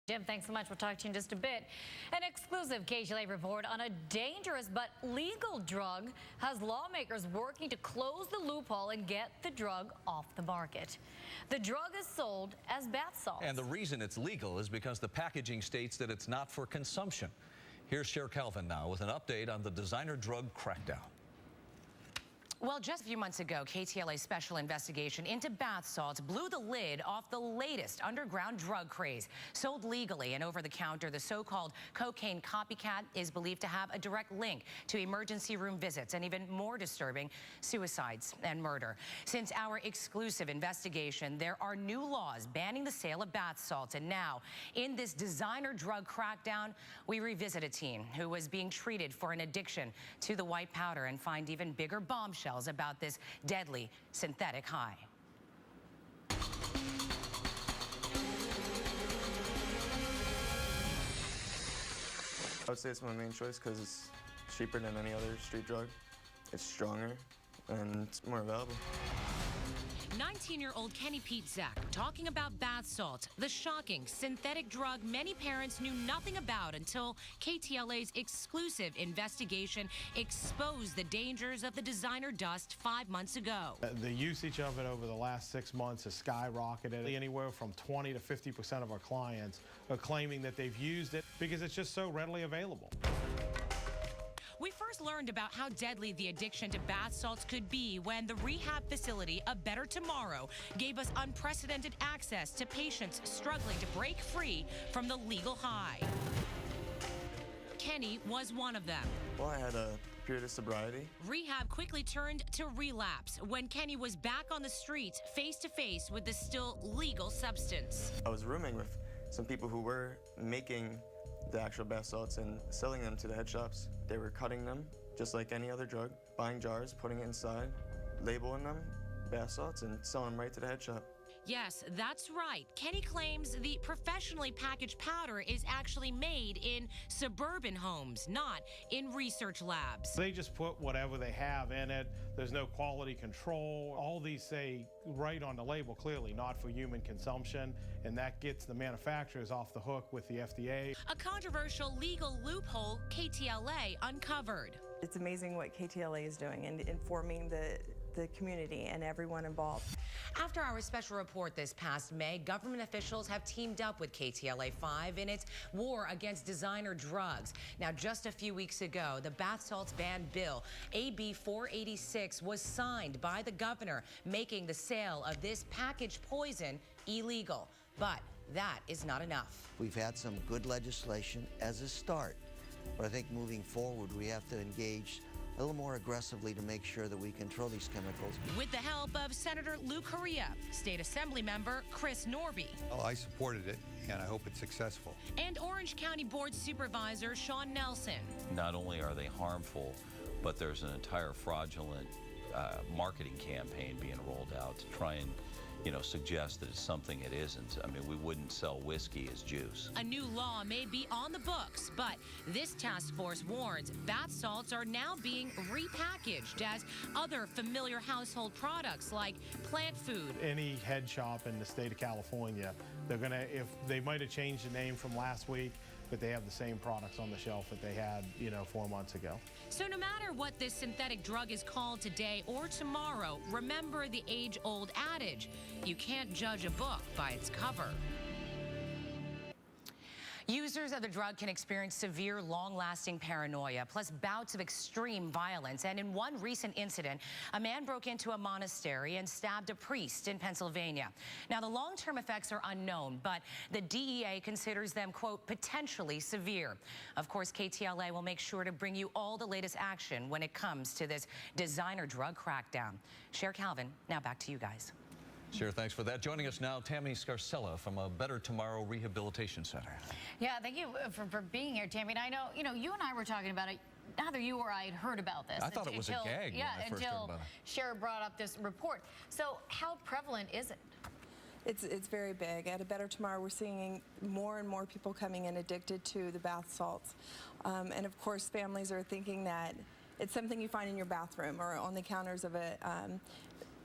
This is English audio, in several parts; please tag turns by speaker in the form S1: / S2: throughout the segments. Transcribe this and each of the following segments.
S1: Jim, thanks so much. We'll talk to you in just a bit. An exclusive KTLA report on a dangerous but legal drug has lawmakers working to close the loophole and get the drug off the market. The drug is sold as bath salts.
S2: And the reason it's legal is because the packaging states that it's not for consumption. Here's Cher Calvin now with an update on the designer drug crackdown.
S3: Well, just a few months ago, KTLA's special investigation into bath salts blew the lid off the latest underground drug craze. Sold legally and over the counter, the so-called cocaine copycat is believed to have a direct link to emergency room visits and, even more disturbing, suicides and murder. Since our exclusive investigation, there are new laws banning the sale of bath salts. And now, in this designer drug crackdown, we revisit a teen who was being treated for an addiction to the white powder and find even bigger bombshells about this deadly synthetic high.
S4: I would say it's my main choice because it's cheaper than any other street drug. It's stronger and it's more available.
S3: 19-year-old Kenny Pete Zach talking about bath salts, the shocking synthetic drug many parents knew nothing about until KTLA's exclusive investigation exposed the dangers of the designer dust 5 months ago.
S5: The usage of it over the last 6 months has skyrocketed. Anywhere from 20 to 50% of our clients are claiming that they've used it because it's just so readily available.
S3: We first learned about how deadly the addiction to bath salts could be when the rehab facility, A Better Tomorrow, gave us unprecedented access to patients struggling to break free from the legal high. Kenny was one of them.
S4: Well, I had a period of sobriety.
S3: Rehab quickly turned to relapse when Kenny was back on the streets, face to face with the still legal substance.
S4: I was rooming with some people who were making the actual bath salts and selling them to the head shops. They were cutting them just like any other drug, buying jars, putting it inside, labeling them bath salts, and selling them right to the head shop.
S3: Yes, that's right. Kenny claims the professionally packaged powder is actually made in suburban homes, not in research labs.
S5: They just put whatever they have in it. There's no quality control. All these say right on the label clearly, not for human consumption, and that gets the manufacturers off the hook with the FDA.
S3: A controversial legal loophole KTLA uncovered.
S6: It's amazing what KTLA is doing and informing the community and everyone involved.
S3: After our special report this past May, government officials have teamed up with KTLA-5 in its war against designer drugs. Now, just a few weeks ago, the bath salts ban bill, AB 486, was signed by the governor, making the sale of this packaged poison illegal. But that is not enough.
S7: We've had some good legislation as a start, but I think moving forward, we have to engage a little more aggressively to make sure that we control these chemicals.
S3: With the help of Senator Lou Correa, State Assembly Member Chris Norby.
S8: Oh, I supported it, and I hope it's successful.
S3: And Orange County Board Supervisor Sean Nelson.
S9: Not only are they harmful, but there's an entire fraudulent marketing campaign being rolled out to try and suggest that it's something it isn't. I mean, we wouldn't sell whiskey as juice.
S3: A new law may be on the books, but this task force warns bath salts are now being repackaged as other familiar household products like plant food.
S5: Any head shop in the state of California, if they might have changed the name from last week, but they have the same products on the shelf that they had, 4 months ago.
S3: So no matter what this synthetic drug is called today or tomorrow, remember the age-old adage, you can't judge a book by its cover. Users of the drug can experience severe, long-lasting paranoia, plus bouts of extreme violence. And in one recent incident, a man broke into a monastery and stabbed a priest in Pennsylvania. Now, the long-term effects are unknown, but the DEA considers them, quote, potentially severe. Of course, KTLA will make sure to bring you all the latest action when it comes to this designer drug crackdown. Cher Calvin, now back to you guys.
S2: Cher, thanks for that. Joining us now, Tammy Scarcella from A Better Tomorrow Rehabilitation Center.
S1: Yeah, thank you for being here, Tammy. And I know, you and I were talking about it. Neither you or I had heard about this.
S2: I thought it was a gag when I first heard about it.
S1: Cher brought up this report. So how prevalent is it?
S6: It's very big. At A Better Tomorrow, we're seeing more and more people coming in addicted to the bath salts. And of course, families are thinking that it's something you find in your bathroom or on the counters of a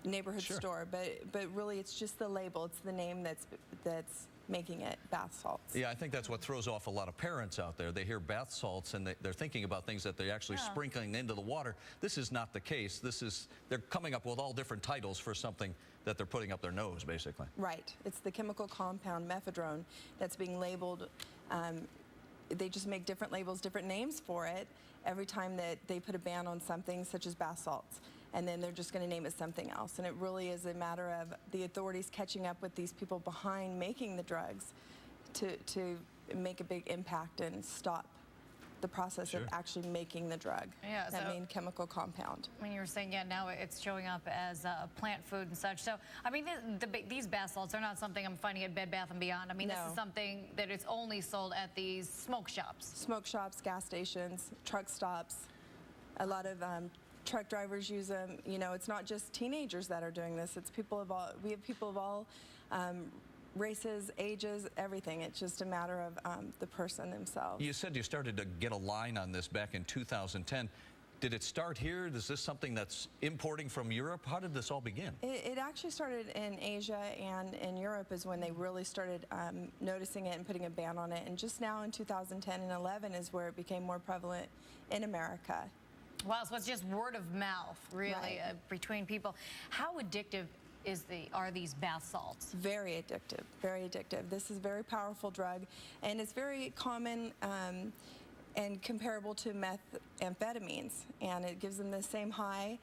S6: neighborhood store, but really it's just the label. It's the name that's making it bath salts.
S2: Yeah, I think that's what throws off a lot of parents out there. They hear bath salts and they're thinking about things that they're actually sprinkling into the water. This is not the case. They're coming up with all different titles for something that they're putting up their nose, basically.
S6: Right. It's the chemical compound mephedrone that's being labeled. They just make different labels, different names for it every time that they put a ban on something such as bath salts. And then they're just going to name it something else. And it really is a matter of the authorities catching up with these people behind making the drugs to make a big impact and stop the process of actually making the drug, that main chemical compound.
S1: I mean, you were saying, yeah, now it's showing up as plant food and such. So, I mean, these bath salts are not something I'm finding at Bed Bath & Beyond. I mean, this is something that is only sold at these smoke shops.
S6: Smoke shops, gas stations, truck stops. A lot of truck drivers use them. You know, it's not just teenagers that are doing this. It's people of all, we have people of all races, ages, everything. It's just a matter of the person themselves.
S2: You said you started to get a line on this back in 2010. Did it start here? Is this something that's importing from Europe? How did this all begin?
S6: It actually started in Asia, and in Europe is when they really started noticing it and putting a ban on it. And just now in 2010 and 11 is where it became more prevalent in America.
S1: Wow, so it's just word of mouth, really, between people. How addictive are these bath salts?
S6: Very addictive, very addictive. This is a very powerful drug, and it's very common and comparable to methamphetamines, and it gives them the same high.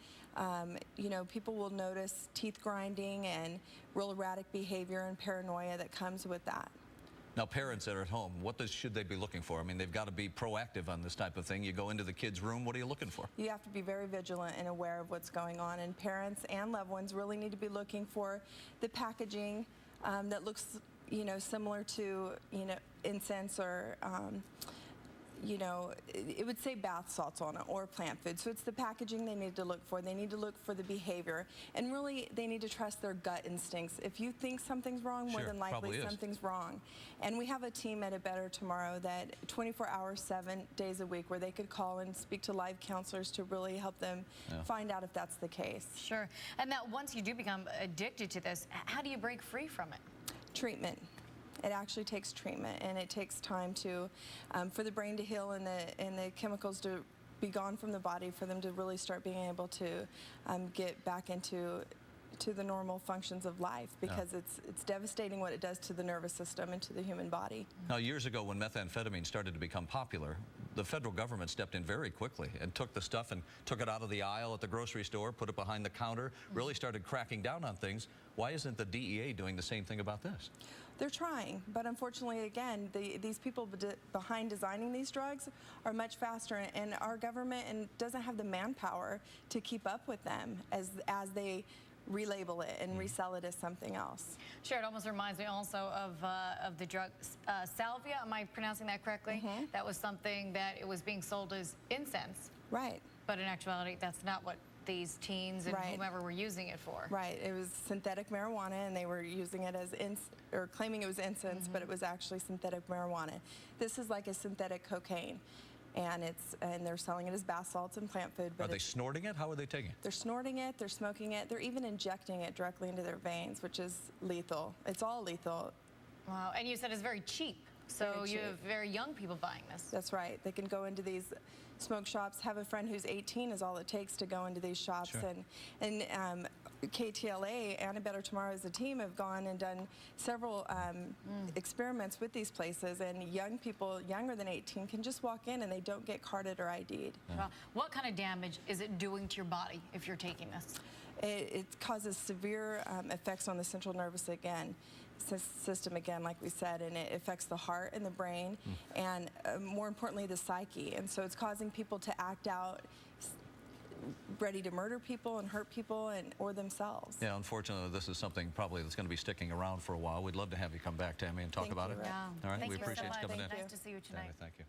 S6: You know, people will notice teeth grinding and real erratic behavior and paranoia that comes with that.
S2: Now, parents that are at home, what should they be looking for? I mean, they've got to be proactive on this type of thing. You go into the kid's room, what are you looking for?
S6: You have to be very vigilant and aware of what's going on, and parents and loved ones really need to be looking for the packaging that looks, you know, similar to, you know, incense or, you know, it would say bath salts on it or plant food. So it's the packaging they need to look for. They need to look for the behavior. And really, they need to trust their gut instincts. If you think something's wrong, more than likely something's wrong. And we have a team at A Better Tomorrow that 24 hours, 7 days a week, where they could call and speak to live counselors to really help them find out if that's the case.
S1: Sure. And that once you do become addicted to this, how do you break free from it?
S6: Treatment. It actually takes treatment, and it takes time to, for the brain to heal and the chemicals to be gone from the body, for them to really start being able to get back into the normal functions of life, because it's devastating what it does to the nervous system and to the human body.
S2: Now, years ago when methamphetamine started to become popular, the federal government stepped in very quickly and took the stuff and took it out of the aisle at the grocery store, put it behind the counter, really started cracking down on things. Why isn't the DEA doing the same thing about this?
S6: They're trying, but unfortunately, again, these people behind designing these drugs are much faster, and our government doesn't have the manpower to keep up with them as they relabel it and resell it as something else.
S1: Sure, it almost reminds me also of the drug salvia. Am I pronouncing that correctly? That was something that it was being sold as incense.
S6: Right.
S1: But in actuality, that's not what these teens and whomever were using it for.
S6: Right. It was synthetic marijuana, and they were using it as or claiming it was incense, but it was actually synthetic marijuana. This is like a synthetic cocaine. And they're selling it as bath salts and plant food. But
S2: are they snorting it? How are they taking it?
S6: They're snorting it, they're smoking it, they're even injecting it directly into their veins, which is lethal. It's all lethal.
S1: Wow, and you said it's very cheap. So you have very young people buying this.
S6: That's right. They can go into these smoke shops. Have a friend who's 18 is all it takes to go into these shops. And KTLA and A Better Tomorrow as a team have gone and done several experiments with these places, and young people younger than 18 can just walk in and they don't get carded or ID'd.
S1: Well, what kind of damage is it doing to your body if you're taking this?
S6: It causes severe effects on the central nervous system again, like we said, and it affects the heart and the brain, and more importantly, the psyche. And so it's causing people to act out ready to murder people and hurt people or themselves.
S2: Yeah, unfortunately, this is something probably that's going to be sticking around for a while. We'd love to have you come back, Tammy, and talk about it.
S1: Yeah.
S2: All right,
S1: Thank
S2: we
S1: you
S2: appreciate
S1: so
S2: you coming in.
S1: Nice to see you tonight.
S2: Tammy, thank you.